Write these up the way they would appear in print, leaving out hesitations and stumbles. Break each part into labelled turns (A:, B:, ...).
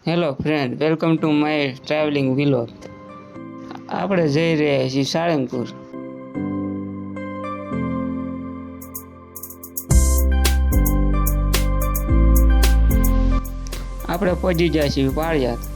A: Hello friend, welcome to my travelling vlog. આપણે જઈ રહ્યા છીએ સાળંગપુર. આપણે પહોંચી જાય છીએ પાળિયાદ.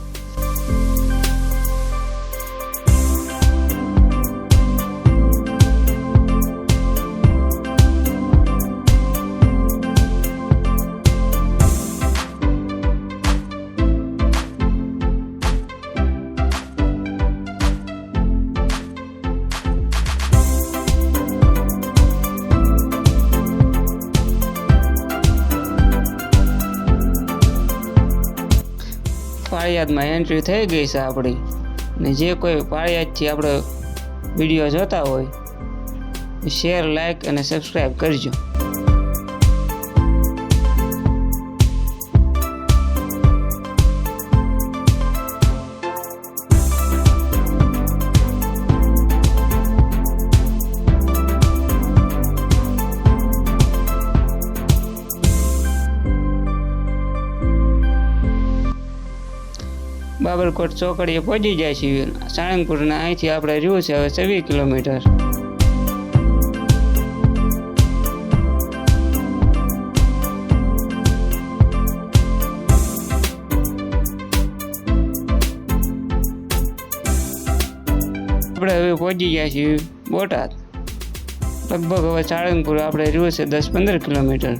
A: પાળિયાદમાં એન્ટ્રી થઈ ગઈ છે આપણી. ને જે કોઈ પાળિયાદથી આપણો વિડીયો જોતા હોય શેર, લાઈક અને સબસ્ક્રાઈબ કરજો. બાબરકોટ ચોકડીએ પહોંચી જાય છીએ. સાળંગપુરના અહીંથી આપણે રહ્યું છે હવે 26 કિલોમીટર. આપણે હવે પહોંચી ગયા છીએ બોટાદ. લગભગ હવે સાળંગપુર આપણે રહ્યું છે 10-15 કિલોમીટર.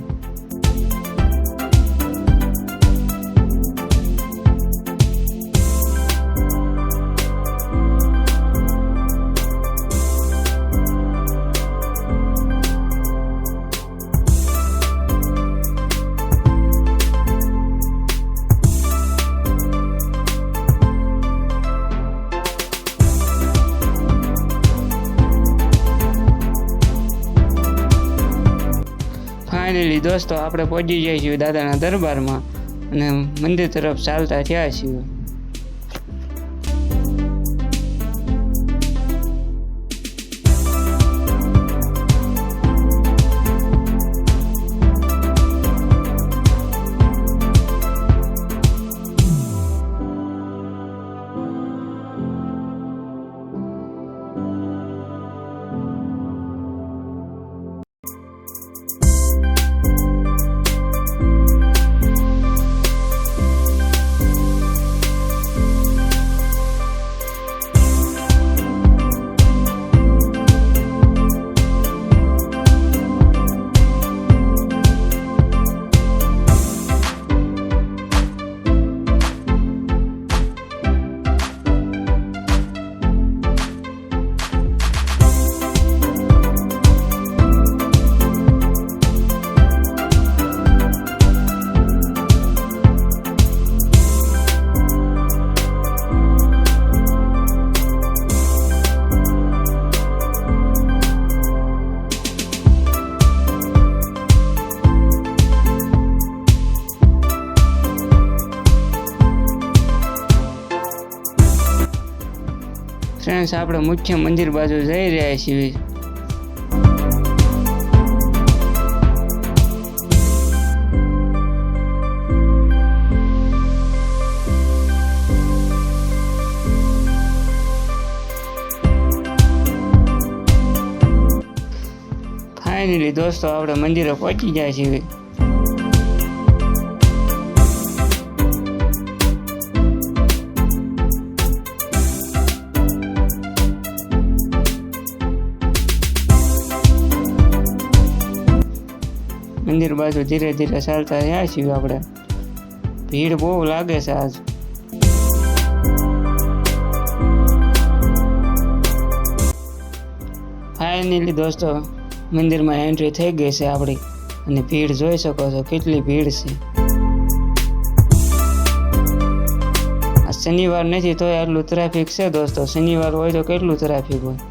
A: ફાઇનલી દોસ્તો, આપણે પહોંચી જઈએ છીએ દાદાના દરબારમાં અને મંદિર તરફ ચાલતા થયા છીએ. ફ્રેન્ડ્સ, આપણે મુખ્ય મંદિર બાજુ જઈ રહ્યા છીએ. ફાઇનલી દોસ્તો, આપણે મંદિરે પહોંચી ગયા છીએ. મંદિર બાજુ ધીરે ધીરે ચાલતા રહ્યા છીએ આપણે. ભીડ બહુ લાગે છે આજ. ફાઇનલી દોસ્તો, મંદિરમાં એન્ટ્રી થઈ ગઈ છે આપણી અને ભીડ જોઈ શકો છો કેટલી ભીડ છે. આ શનિવાર નથી તોય આટલું ટ્રાફિક છે દોસ્તો. શનિવાર હોય તો કેટલું ટ્રાફિક હોય.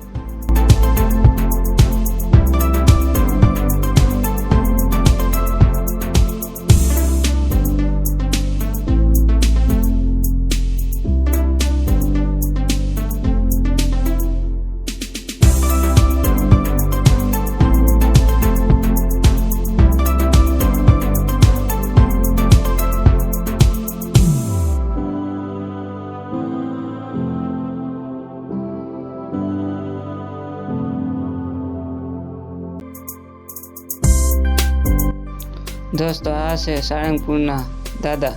A: દોસ્તો આ છે સાળંગપુરના દાદા.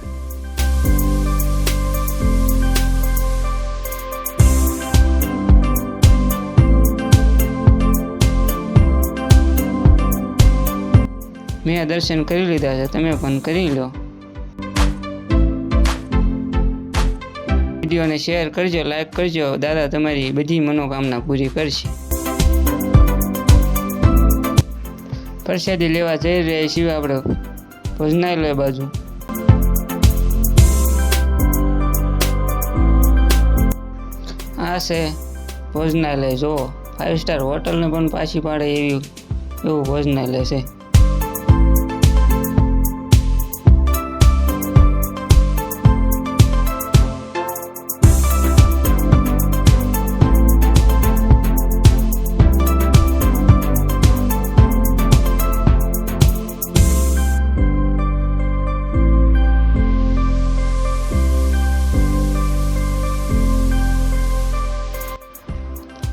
A: મેં દર્શન કરી લીધા છે, તમે પણ કરી લો. વિડીયોને શેર કરજો, લાઈક કરજો. દાદા તમારી બધી મનોકામના પૂરી કરશે. પ્રસાદી લેવા જઈ રહ્યા છીએ આપણે ભોજનાલય બાજુ. આ છે ભોજનાલય. જુઓ, 5 સ્ટાર હોટલને પણ પાછી પાડે એવું ભોજનાલય છે.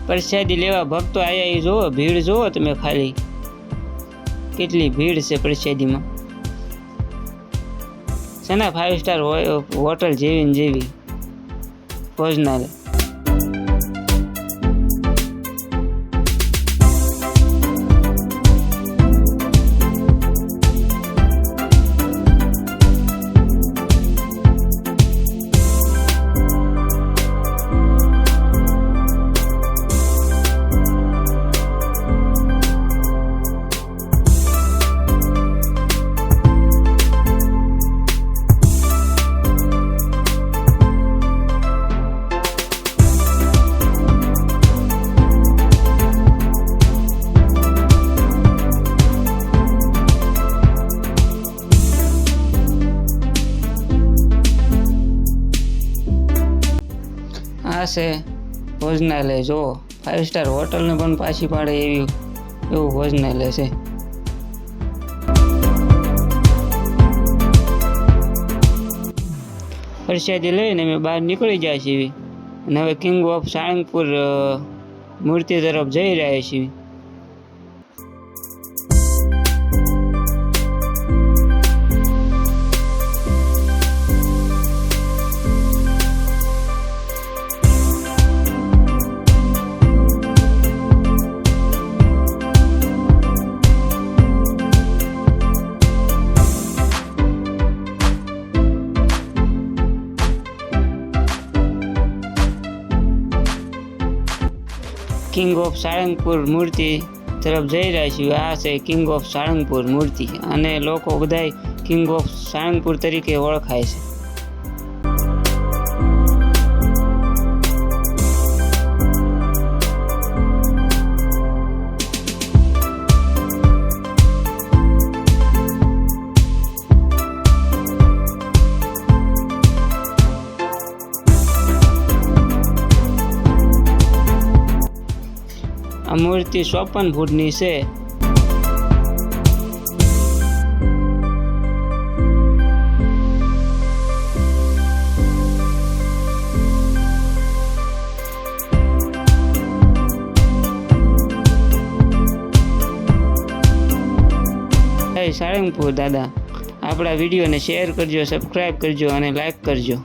A: પ્રસાદી લેવા ભક્તો આયા. જુઓ, ભીડ જુઓ તમે, ખાલી કેટલી ભીડ છે પ્રસાદીમાં. છે ને 5 સ્ટાર હોટલ જેવી ભોજનાલય. આ છે ભોજનાલય. જુઓ, 5 સ્ટાર હોટલને પણ પાછી પાડે એવું ભોજનાલય છે. પ્રસાદી લઈને અમે બહાર નીકળી જાય છીએ અને હવે કિંગ ઓફ સાળંગપુર મૂર્તિ તરફ જઈ રહ્યા છીએ. કિંગ ઓફ સાળંગપુર મૂર્તિ તરફ જઈ રહ્યા છીએ. આ છે કિંગ ઓફ સાળંગપુર મૂર્તિ અને લોકો બધાય કિંગ ઓફ સાળંગપુર તરીકે ઓળખાય છે. આ મૂર્તિ 54 ફૂટની છે. સાળંગપુર દાદા, આપણા વિડીયોને શેર કરજો, સબસ્ક્રાઈબ કરજો અને લાઈક કરજો.